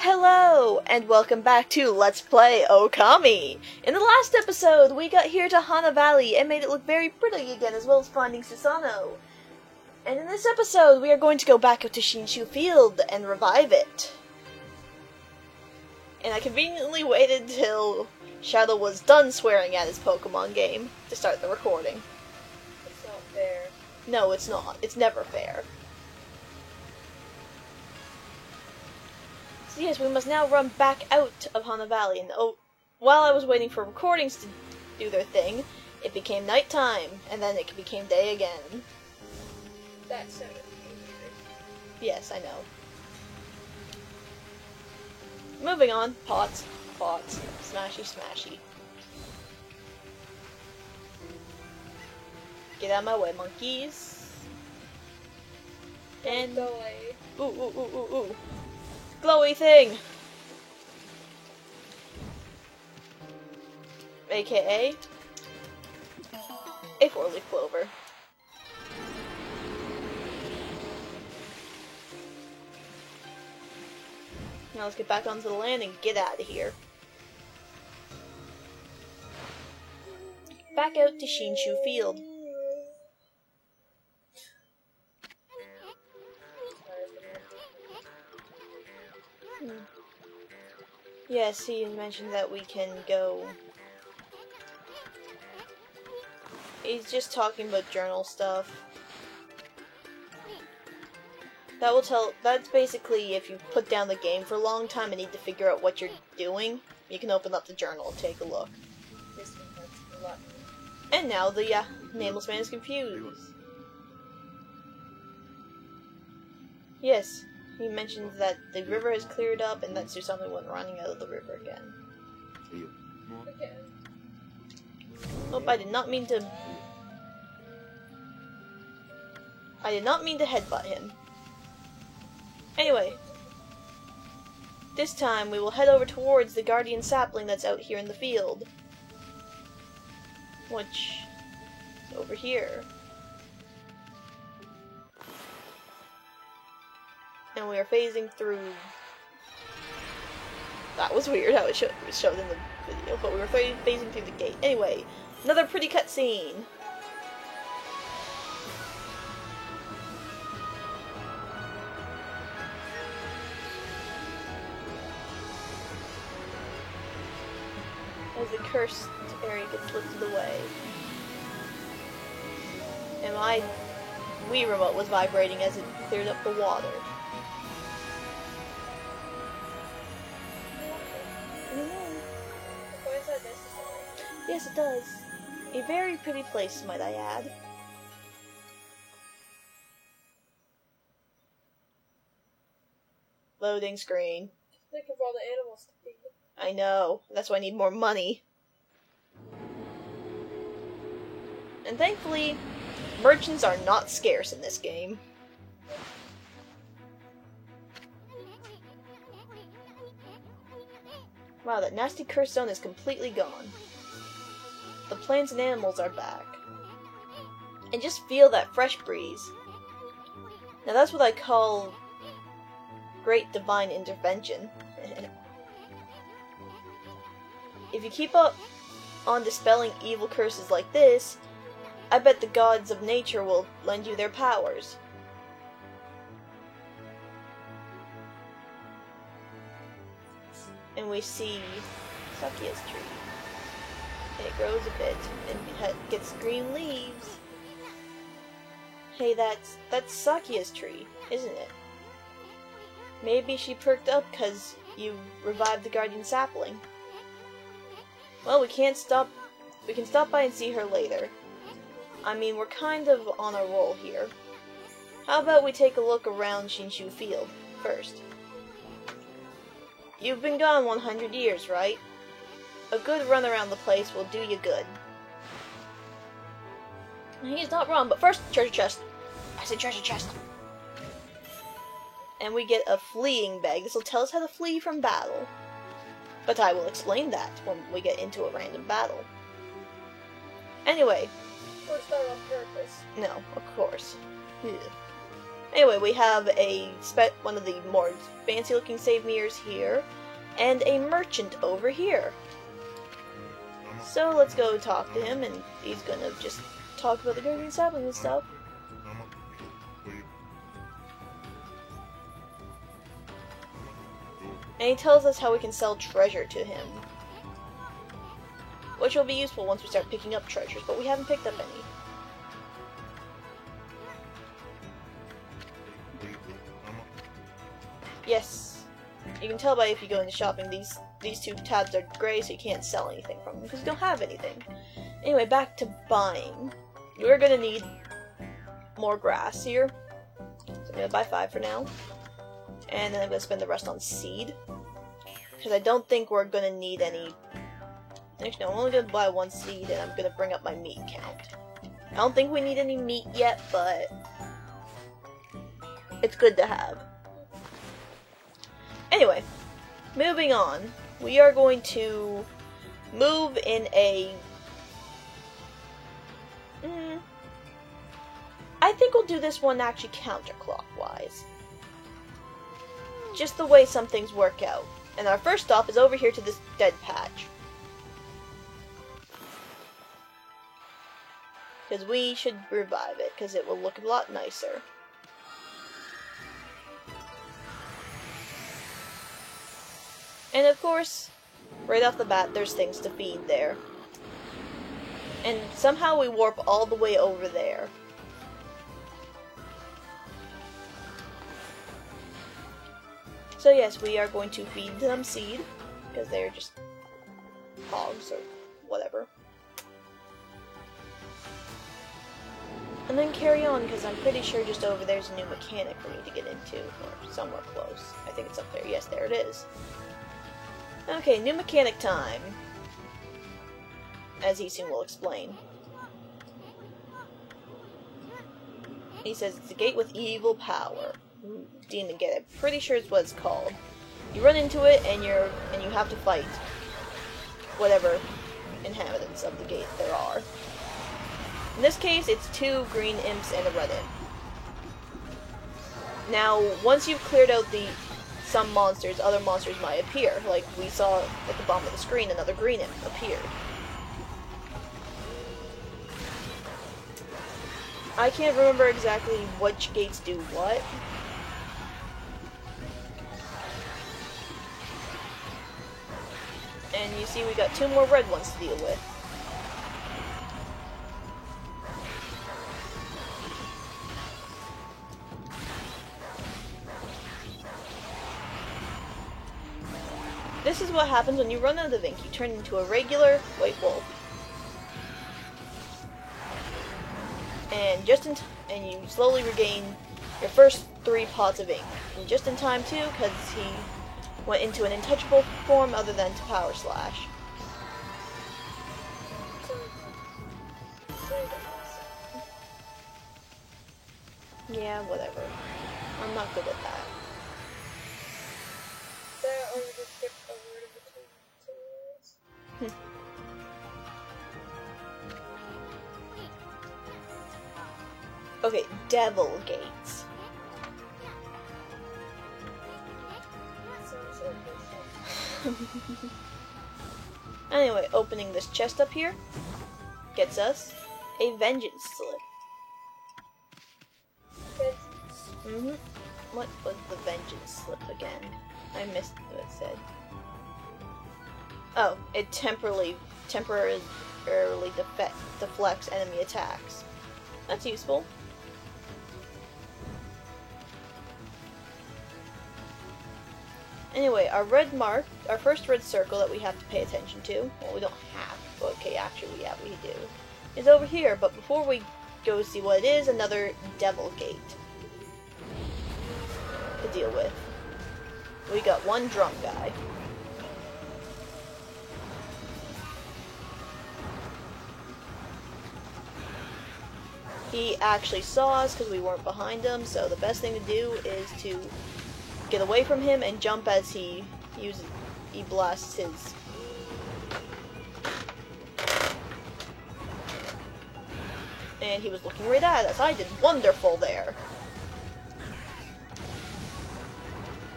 Hello, and welcome back to Let's Play Okami! In the last episode, we got here to Hana Valley and made it look very pretty again, as well as finding Susano. And in this episode, we are going to go back up to Shinshu Field and revive it. And I conveniently waited till Shadow was done swearing at his Pokemon game to start the recording. It's not fair. No, it's not. It's never fair. So yes, we must now run back out of Hana Valley, and while I was waiting for recordings to do their thing, it became nighttime, and then it became day again. That sounded weird. Yes, I know. Moving on. Pots. Smashy, smashy. Get out of my way, monkeys. And Go away. Ooh. Glowy thing! AKA a four-leaf clover. Now let's get back onto the land and get out of here. Back out to Shinshu Field. Yes, he mentioned that we can go. He's just talking about journal stuff. That's basically if you put down the game for a long time and need to figure out what you're doing, you can open up the journal and take a look. This one has a lot. And now the nameless man is confused. Yes. He mentioned that the river has cleared up and that Susano went running out of the river again. Okay. Nope, I did not mean to headbutt him. Anyway, this time we will head over towards the guardian sapling that's out here in the field. Which is over here. And we are phasing through. That was weird how it showed in the video, but we were phasing through the gate. Anyway, another pretty cutscene. As the cursed area gets lifted away. And my Wii remote was vibrating as it cleared up the water. Why is that necessary? Yes, it does. A very pretty place, might I add. Loading screen. Think of all the animals to feed. I know. That's why I need more money. And thankfully, merchants are not scarce in this game. Wow, that nasty curse zone is completely gone. The plants and animals are back. And just feel that fresh breeze. Now that's what I call great divine intervention. If you keep up on dispelling evil curses like this, I bet the gods of nature will lend you their powers. And we see Sakia's tree. And it grows a bit and gets green leaves. Hey, that's Sakia's tree, isn't it? Maybe she perked up because you revived the guardian sapling. Well, we can stop by and see her later. I mean, we're kind of on a roll here. How about we take a look around Shinshu Field first? You've been gone 100 years, right? A good run around the place will do you good. He's not wrong, but first, treasure chest. I said treasure chest. And we get a fleeing bag. This will tell us how to flee from battle. But I will explain that when we get into a random battle. Anyway. Or it's not on purpose. No, of course. Ugh. Anyway, we have one of the more fancy looking save mirrors here, and a merchant over here. So let's go talk to him, and he's gonna just talk about the Guardian Sapling and stuff. And he tells us how we can sell treasure to him, which will be useful once we start picking up treasures, but we haven't picked up any. Yes, you can tell by if you go into shopping, these two tabs are gray, so you can't sell anything from them, because you don't have anything. Anyway, back to buying. We're gonna need more grass here, so I'm gonna buy 5 for now. And then I'm gonna spend the rest on seed, because I don't think we're gonna need any. Actually, no, I'm only gonna buy 1 seed, and I'm gonna bring up my meat count. I don't think we need any meat yet, but it's good to have. Anyway, moving on. We are going to move in a... I think we'll do this one actually counterclockwise. Just the way some things work out. And our first stop is over here to this dead patch. Because we should revive it, because it will look a lot nicer. And of course, right off the bat, there's things to feed there. And somehow we warp all the way over there. So yes, we are going to feed them seed, because they're just hogs or whatever. And then carry on, because I'm pretty sure just over there's a new mechanic for me to get into, or somewhere close. I think it's up there. Yes, there it is. Okay, new mechanic time. As he soon will explain. He says it's a gate with evil power. Demon Gate. I'm pretty sure it's what it's called. You run into it and you have to fight whatever inhabitants of the gate there are. In this case, it's 2 green imps and a red imp. Now, once you've cleared out some monsters, other monsters might appear. Like we saw at the bottom of the screen, another green imp appeared. I can't remember exactly which gates do what. And you see we got 2 more red ones to deal with. This is what happens when you run out of ink. You turn into a regular white wolf. And and you slowly regain your first 3 pots of ink. And just in time too, because he went into an untouchable form other than to Power Slash. Yeah, whatever. I'm not good at that. There are the skip a word in between 2 words. Okay, Devil Gates. Anyway, opening this chest up here gets us a Vengeance Slip. What was the Vengeance Slip again? I missed what it said. Oh, it temporarily deflects enemy attacks. That's useful. Anyway, our first red circle that we have to pay attention to, well, we don't have, but okay, actually, yeah, we do, is over here, but before we go see what it is, another Devil Gate to deal with. We got 1 drum guy. He actually saw us because we weren't behind him, so the best thing to do is to get away from him and jump as he blasts his. And he was looking right at us. I did wonderful there.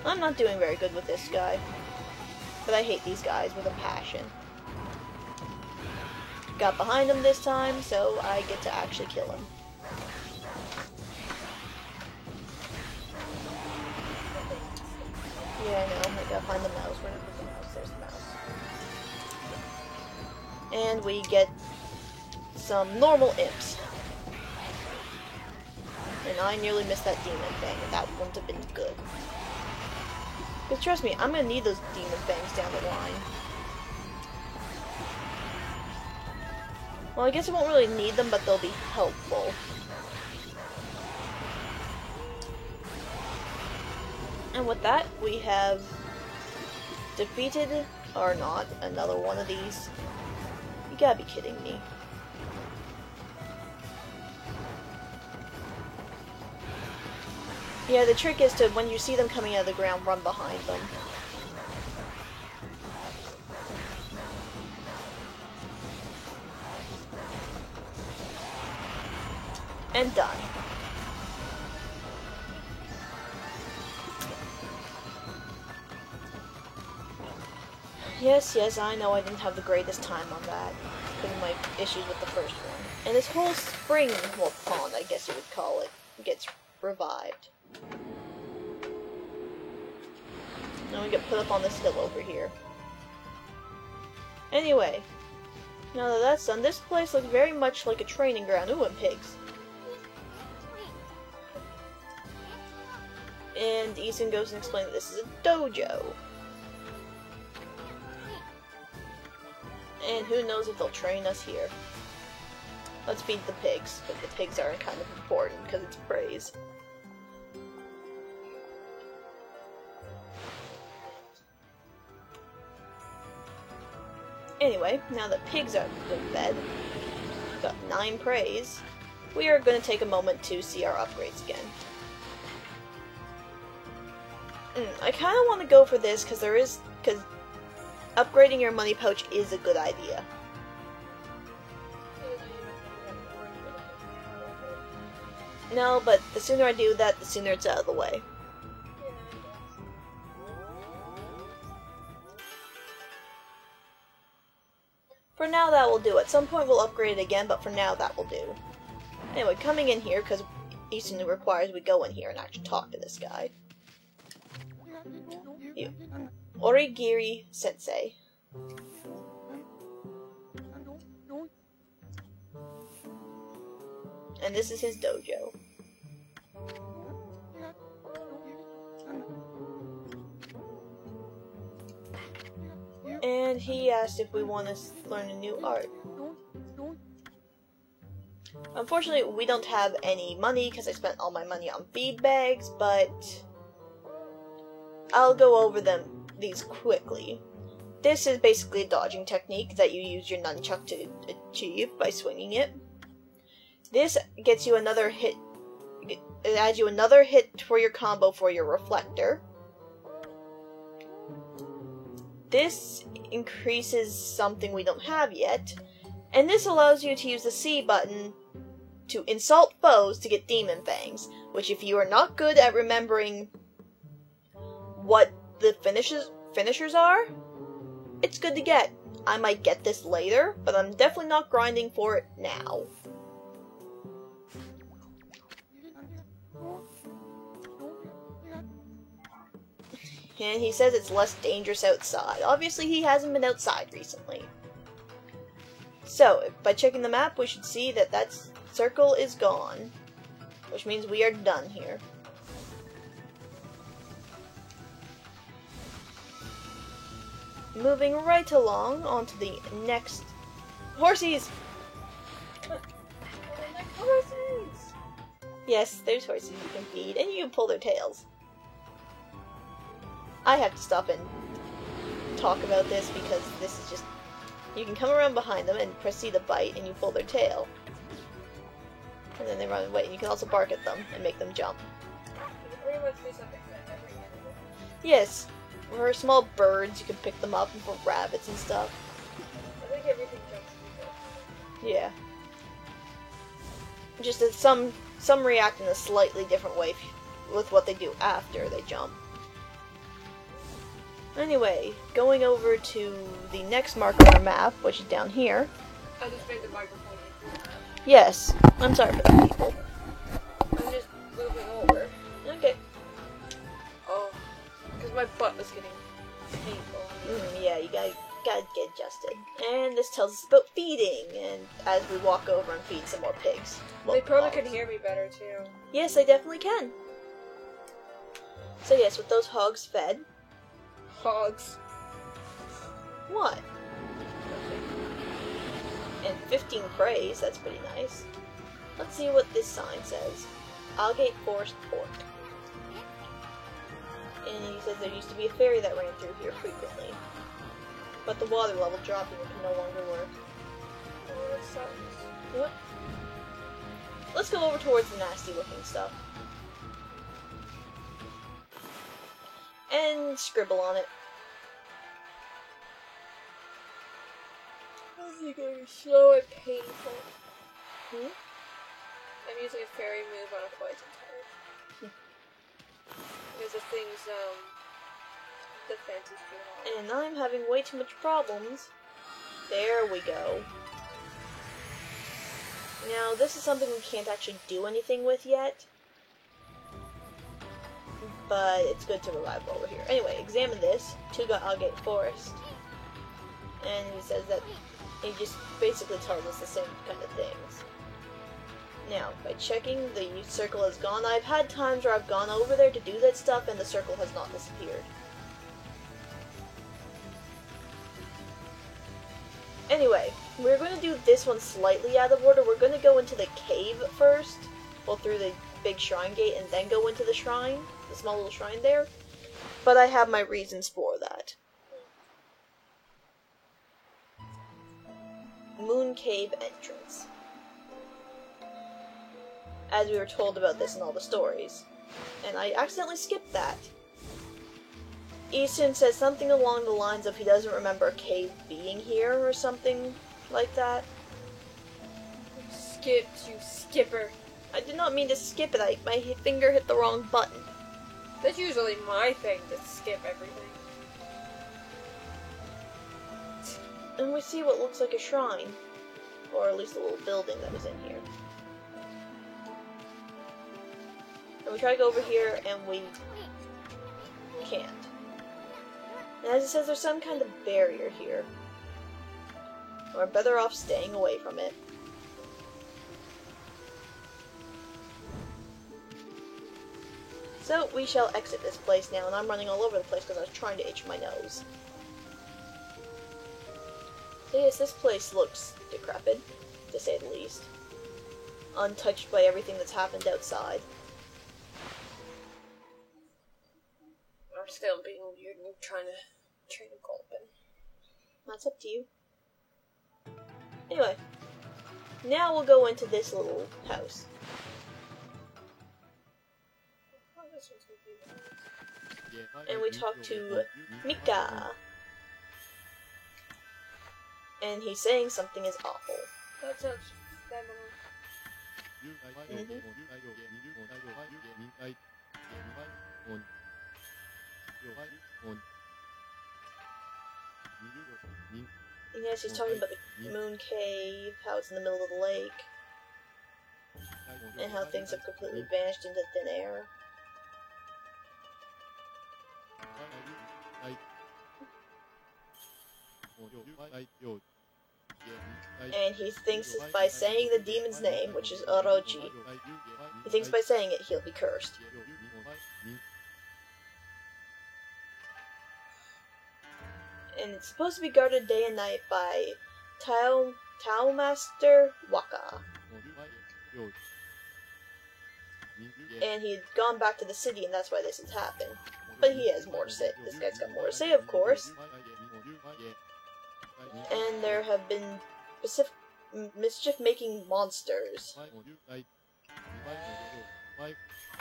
I'm not doing very good with this guy. But I hate these guys with a passion. Got behind him this time, so I get to actually kill him. Yeah, I know. I gotta find the mouse. Where did I put the mouse? There's the mouse. And we get some normal imps. And I nearly missed that demon thing, and that wouldn't have been good. Because trust me, I'm gonna need those demon fangs down the line. Well, I guess I won't really need them, but they'll be helpful. And with that, we have defeated, or not, another one of these. You gotta be kidding me. Yeah, the trick is to, when you see them coming out of the ground, run behind them. And done. Yes, I know I didn't have the greatest time on that, because of my issues with the first one. And this whole spring, well, pond, I guess you would call it, gets revived. Now we get put up on this hill over here. Anyway, now that that's done, this place looks very much like a training ground. Ooh, and pigs. And Ethan goes and explains that this is a dojo. And who knows if they'll train us here. Let's feed the pigs, but the pigs are kind of important because it's praise. Anyway, now that pigs are fed, got 9 praise, we are going to take a moment to see our upgrades again. I kind of want to go for this because upgrading your money pouch is a good idea. No, but the sooner I do that, the sooner it's out of the way. For now, that will do. At some point, we'll upgrade it again, but for now, that will do. Anyway, coming in here, because Easton requires we go in here and actually talk to this guy. You. Origiri Sensei. And this is his dojo. And he asked if we want to learn a new art. Unfortunately, we don't have any money because I spent all my money on feed bags, but I'll go over these quickly. This is basically a dodging technique that you use your nunchuck to achieve by swinging it. This gets you another hit. It adds you another hit for your combo for your reflector. This increases something we don't have yet, and this allows you to use the C button to insult foes to get demon fangs, which if you are not good at remembering what the finishers are, it's good to get. I might get this later, but I'm definitely not grinding for it now. And he says it's less dangerous outside. Obviously, he hasn't been outside recently. So, by checking the map, we should see that that circle is gone, which means we are done here. Moving right along onto the next... Horsies! Horses! Yes, there's horses you can feed, and you can pull their tails. I have to stop and talk about this because this is just... You can come around behind them and press C to bite, and you pull their tail. And then they run away, and you can also bark at them and make them jump. You pretty much do something for every animal. Yes, for small birds, you can pick them up, and for rabbits and stuff. I think everything jumps to Yeah. Just that some react in a slightly different way with what they do after they jump. Anyway, going over to the next marker on our map, which is down here. I just made the microphone. Yes, I'm sorry for that, people. I'm just moving over. Okay. Oh, because my butt was getting painful. Yeah, you gotta get adjusted. And this tells us about feeding, and as we walk over and feed some more pigs. They probably hogs. can hear me better too. Yes, they definitely can. So yes, with those hogs fed. Hogs. What? And 15 praise, that's pretty nice. Let's see what this sign says. Algate Forest Port. And he says there used to be a ferry that ran through here frequently. But the water level dropped and it can no longer work. Oh, that sucks. Yep. Let's go over towards the nasty looking stuff. And scribble on it. This is going to be slow and painful. Hmm? I'm using a fairy move on a poison type. Because the thing's, defense is too high. And I'm having way too much problems. There we go. Now, this is something we can't actually do anything with yet. But it's good to revive while we're here. Anyway, examine this. Tuga Algate Forest. And he says that he just basically tells us the same kind of things. Now, by checking, the circle has gone. I've had times where I've gone over there to do that stuff and the circle has not disappeared. Anyway, we're going to do this one slightly out of order. We're going to go into the cave first, well, through the big shrine gate, and then go into the shrine, the small little shrine there. But I have my reasons for that. Moon Cave entrance. As we were told about this in all the stories. And I accidentally skipped that. Easton says something along the lines of he doesn't remember a cave being here or something like that. Skipped, you skipper. I did not mean to skip it, my finger hit the wrong button. That's usually my thing, to skip everything. And we see what looks like a shrine. Or at least a little building that was in here. And we try to go over here and we can't. And as it says, there's some kind of barrier here. We're better off staying away from it. So we shall exit this place now, and I'm running all over the place because I was trying to itch my nose. So yes, this place looks decrepit, to say the least. Untouched by everything that's happened outside. I'm still being weird and trying to train a Gulpin. That's up to you. Anyway, now we'll go into this little house. Oh, this one's gonna be nice. And we talk to Mika. And he's saying something is awful. That sounds feminine. And yes, he's talking about the moon cave, how it's in the middle of the lake, and how things have completely vanished into thin air. And he thinks by saying the demon's name, which is Orochi, he thinks by saying it he'll be cursed. And it's supposed to be guarded day and night by Tao Master Waka. And he had gone back to the city, and that's why this has happened. But he has more to say. This guy's got more to say, of course. And there have been mischief-making monsters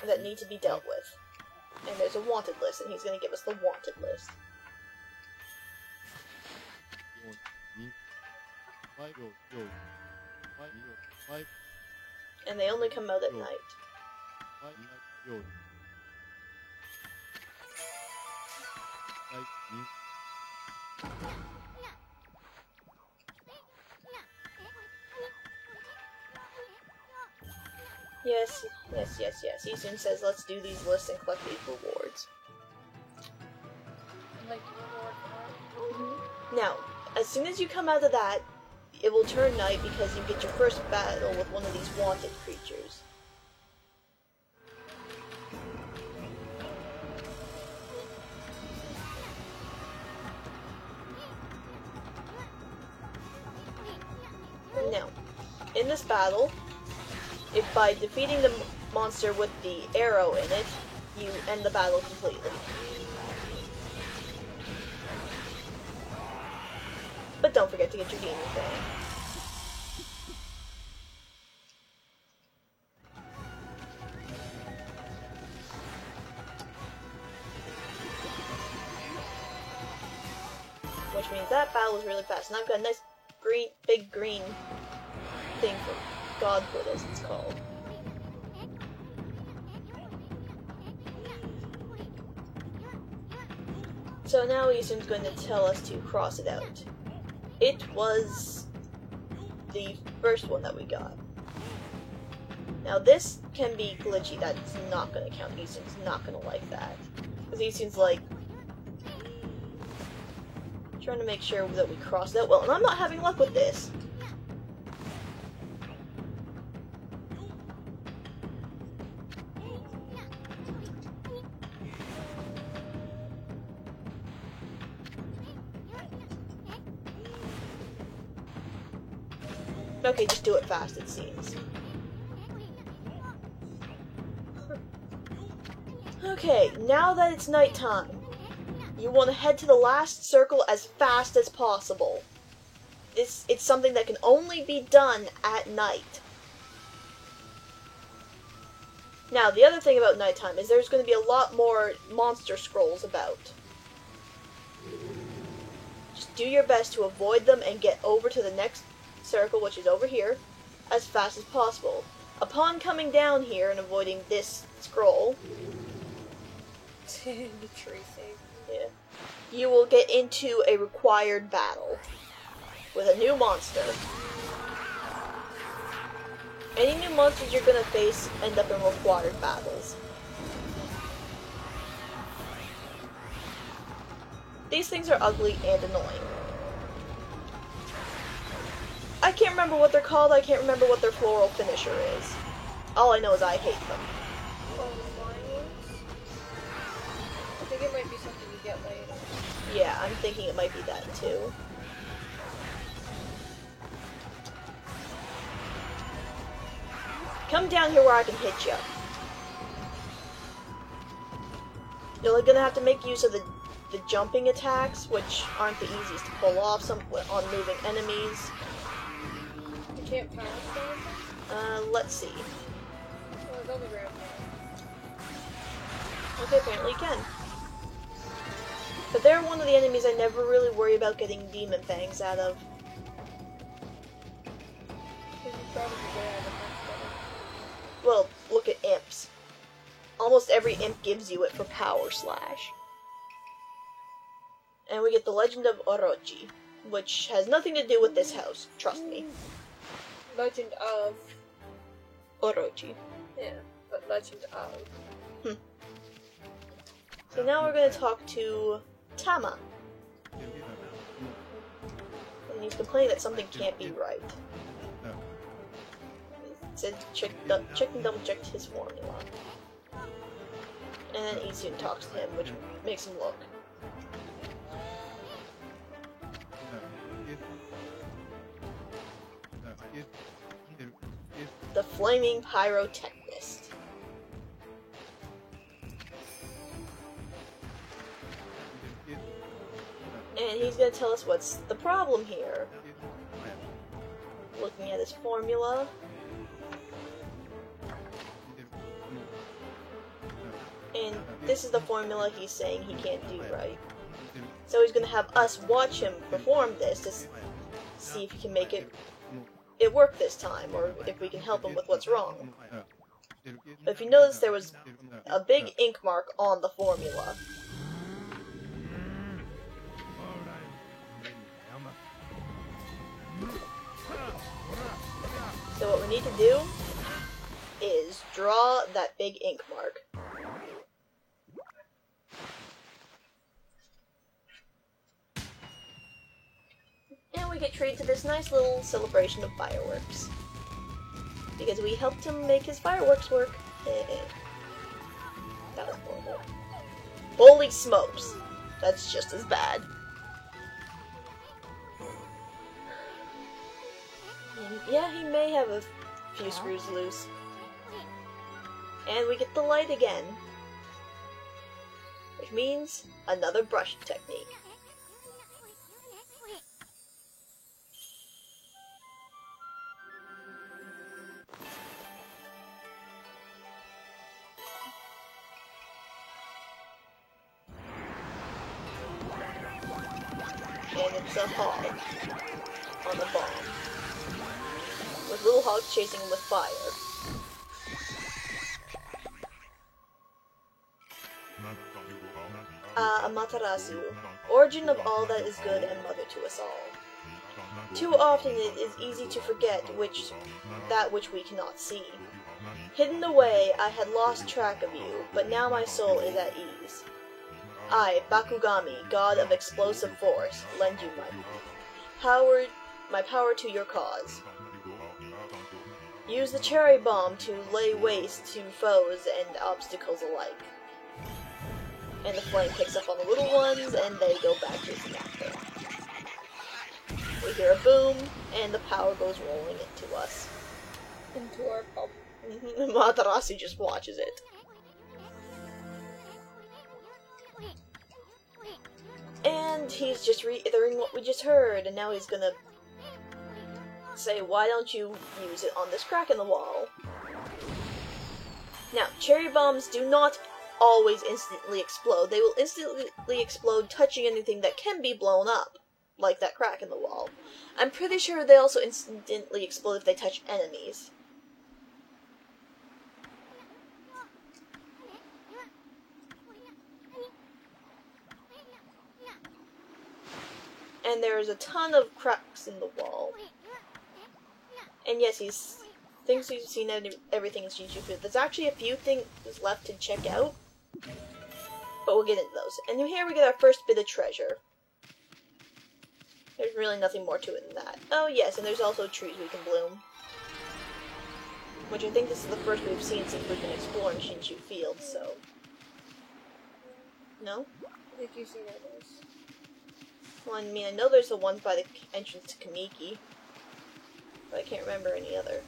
that need to be dealt with. And there's a wanted list, and he's going to give us the wanted list. And they only come out at night. Yes, yes, yes, yes. He soon says, let's do these lists and collect these rewards. Like reward card. Now, as soon as you come out of that, it will turn night because you get your first battle with one of these wanted creatures. Now, in this battle, if by defeating the monster with the arrow in it, you end the battle completely. But don't forget to get your demon thing. Which means that battle is really fast. And I've got a nice green, big green thing for Godhood, as it's called. So now Isun's going to tell us to cross it out. It was the first one that we got. Now this can be glitchy, that's not going to count. Isun's not going to like that. Because Isun's like, trying to make sure that we cross it out well, and I'm not having luck with this. Okay, just do it fast, it seems. Okay, now that it's nighttime, you want to head to the last circle as fast as possible. It's something that can only be done at night. Now, the other thing about nighttime is there's going to be a lot more monster scrolls about. Just do your best to avoid them and get over to the next circle, which is over here, as fast as possible. Upon coming down here and avoiding this scroll, The tree thing. yeah, you will get into a required battle with a new monster. Any new monsters you're gonna face end up in required battles. These things are ugly and annoying. I can't remember what they're called, I can't remember what their floral finisher is. All I know is I hate them. Oh, the mine ones? I think it might be something you get later. Yeah, I'm thinking it might be that too. Come down here where I can hit you. You're gonna have to make use of the jumping attacks, which aren't the easiest to pull off on moving enemies. You can't pass anything? Let's see. Well, it's on the ground now. Okay, apparently you can. But they're one of the enemies I never really worry about getting demon fangs out of. You probably get out of the first level. Well, look at imps. Almost every imp gives you it for Power Slash. And we get the Legend of Orochi, which has nothing to do with this house, trust me. Legend of. Orochi. Yeah, but Legend of. So now we're going to talk to Tama. And he's complaining that something can't be right. He said check and double checked his formula. And then Isun talks to him, which makes him look. The Flaming Pyrotechnist. And he's gonna tell us what's the problem here. Looking at his formula. And this is the formula he's saying he can't do right. So he's gonna have us watch him perform this to see if he can make it work this time, or if we can help him with what's wrong. But if you notice, there was a big ink mark on the formula. we need to do is draw that big ink mark. And we get treated to this nice little celebration of fireworks. Because we helped him make his fireworks work. That was horrible. Holy smokes! That's just as bad. And yeah, he may have a few screws loose. And we get the light again. Which means another brush technique. And it's a hog on the bomb, with little hogs chasing him with fire. Amaterasu, origin of all that is good and mother to us all. Too often it is easy to forget that which we cannot see. Hidden away, I had lost track of you, but now my soul is at ease. I, Bakugami, god of explosive force, lend you my power to your cause. Use the cherry bomb to lay waste to foes and obstacles alike. And the flame picks up on the little ones, and they go back chasing after. We hear a boom, and the power goes rolling into us. Into our pub. Amaterasu just watches it. And he's just reiterating what we just heard, and now he's gonna say, why don't you use it on this crack in the wall? Now, cherry bombs do not always instantly explode. They will instantly explode touching anything that can be blown up, like that crack in the wall. I'm pretty sure they also instantly explode if they touch enemies. And there's a ton of cracks in the wall. And yes, he thinks he's seen everything in Shinjuku. There's actually a few things left to check out, but we'll get into those. And here we get our first bit of treasure. There's really nothing more to it than that. Oh yes, and there's also trees we can bloom. Which I think this is the first we've seen since we've been exploring Shinshu Field, so... No? I think you've seen others. Well, I mean, I know there's the one by the entrance to Kamiki, but I can't remember any other.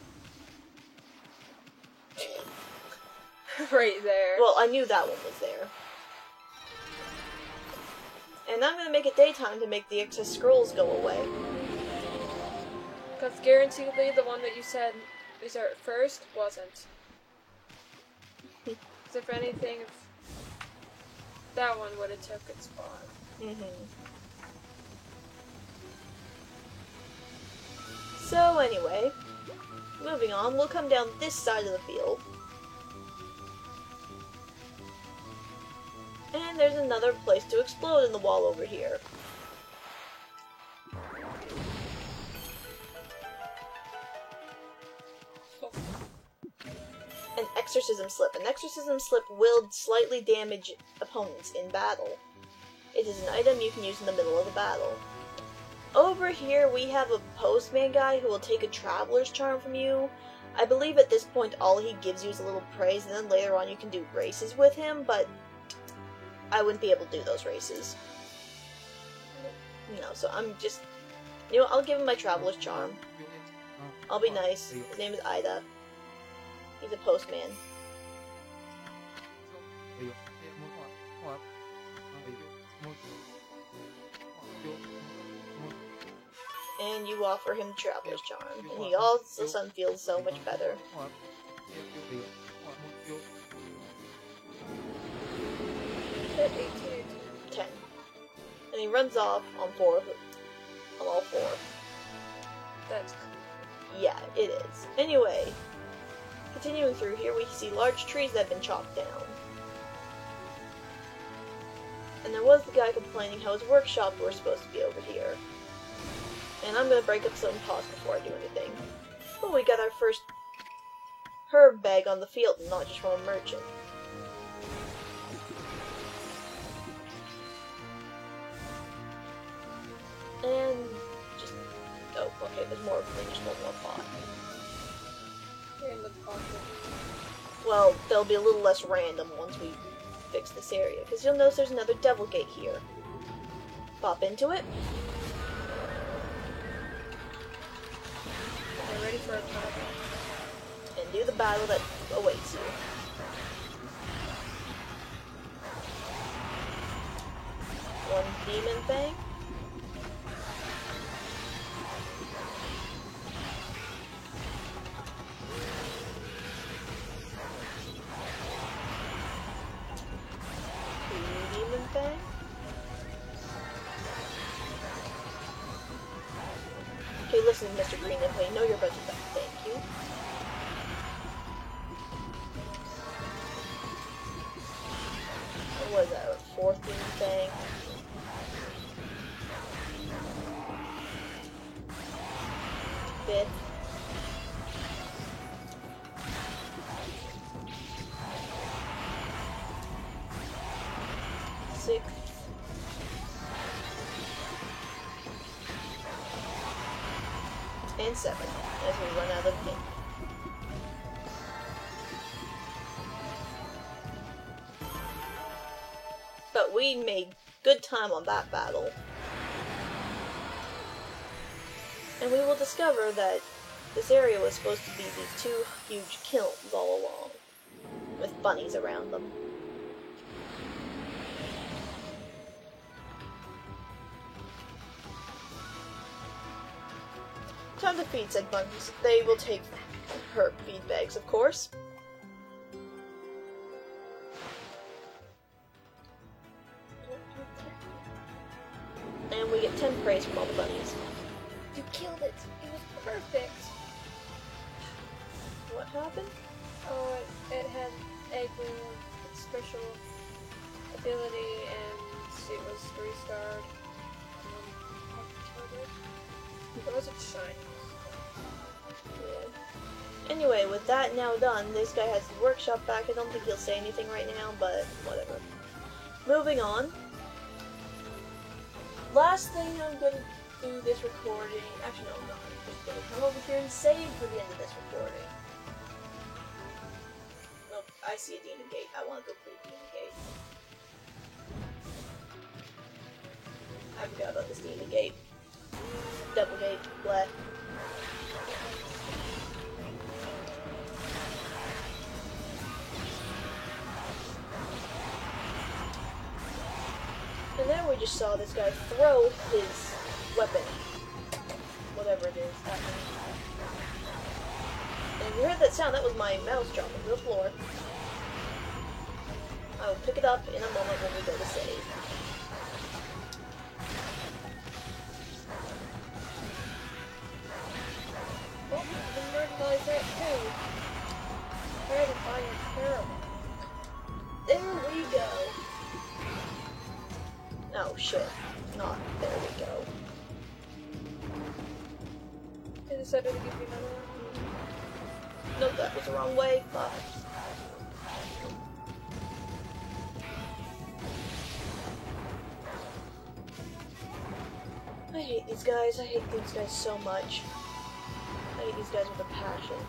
Right there. Well, I knew that one was there. And I'm gonna make it daytime to make the excess scrolls go away. Because guaranteedly the one that you said is our first wasn't. Because if anything, that one would have took its spot. So anyway, moving on, we'll come down this side of the field. And there's another place to explode in the wall over here. An exorcism slip. An exorcism slip will slightly damage opponents in battle. It is an item you can use in the middle of the battle. Over here, we have a postman guy who will take a traveler's charm from you. I believe at this point all he gives you is a little praise, and then later on you can do races with him, but I wouldn't be able to do those races. No, so I'm just... You know, I'll give him my traveler's charm. I'll be nice. His name is Ida. He's a postman. And you offer him Traveler's Charm, and he all of a sudden feels so much better. 10. And he runs off on all four. That's cool. Yeah, it is. Anyway, continuing through here, we see large trees that have been chopped down. And there was the guy complaining how his workshops were supposed to be over here. And I'm gonna break up some pause before I do anything. Oh, we got our first herb bag on the field, not just from a merchant. And just... oh, okay, there's more than just one more pot. In the pocket. Well, they'll be a little less random once we fix this area, because you'll notice there's another devil gate here. Pop into it. Get ready for a battle. And do the battle that awaits you. One demon thing. Two demon thing. Okay, listen, Mr. Green, if I know you're about to die, thank you. What was that, a fourth demon thing? Fifth. Sixth. And seventh, as we run out of ink. But we made good time on that battle. And we will discover that this area was supposed to be these two huge kilns all along, with bunnies around them. Time to feed said bunnies. They will take her feed bags, of course. And we get 10 praise from all the bunnies. You killed it. It was perfect. What happened? Oh, it had Eggman special ability, and it was 3-starred. It wasn't shiny. Yeah. Anyway, with that now done, this guy has the workshop back. I don't think he'll say anything right now, but whatever. Moving on. Last thing I'm gonna do this recording. Actually, no, I'm not. I'm just gonna come over here and save for the end of this recording. Nope, I see a demon gate. I want to go through the demon gate. I forgot about this demon gate. Double gate, bleh. And then we just saw this guy throw his weapon, whatever it is, at me. And you heard that sound, that was my mouse dropping to the floor. I will pick it up in a moment when we go to save. Oh, the merchandise that too. Try to buy a terrible. There we go. Oh shit. Not there we go. I decided to give you another one. Nope, that was the wrong way. Fuck. I hate these guys. I hate these guys so much. I hate these guys with a passion.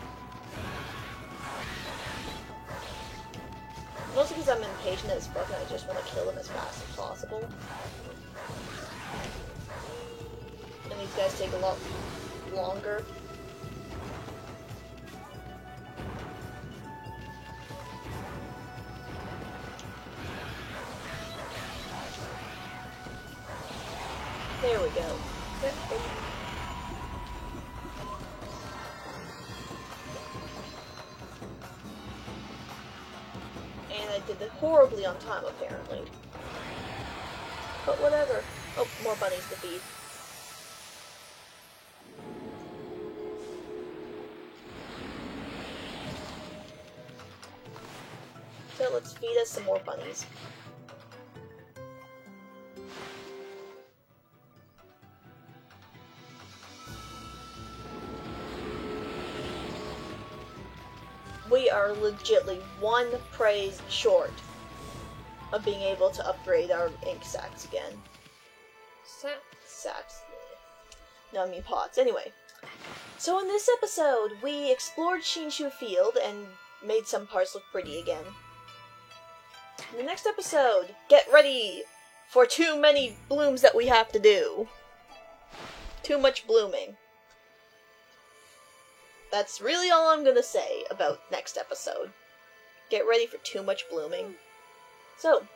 Mostly because I'm impatient as fuck and I just want to kill them as fast as possible. And these guys take a lot longer. There we go. And I did it horribly on time, apparently. But whatever. Oh, more bunnies to feed. So let's feed us some more bunnies. we are legitly one praise short of being able to upgrade our ink sacks again. Sacks. No, I mean pots. Anyway. So in this episode, we explored Shinshu Field and made some parts look pretty again. In the next episode, get ready for too many blooms that we have to do. Too much blooming. That's really all I'm gonna say about next episode. Get ready for too much blooming. So,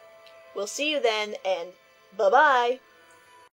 we'll see you then, and bye-bye!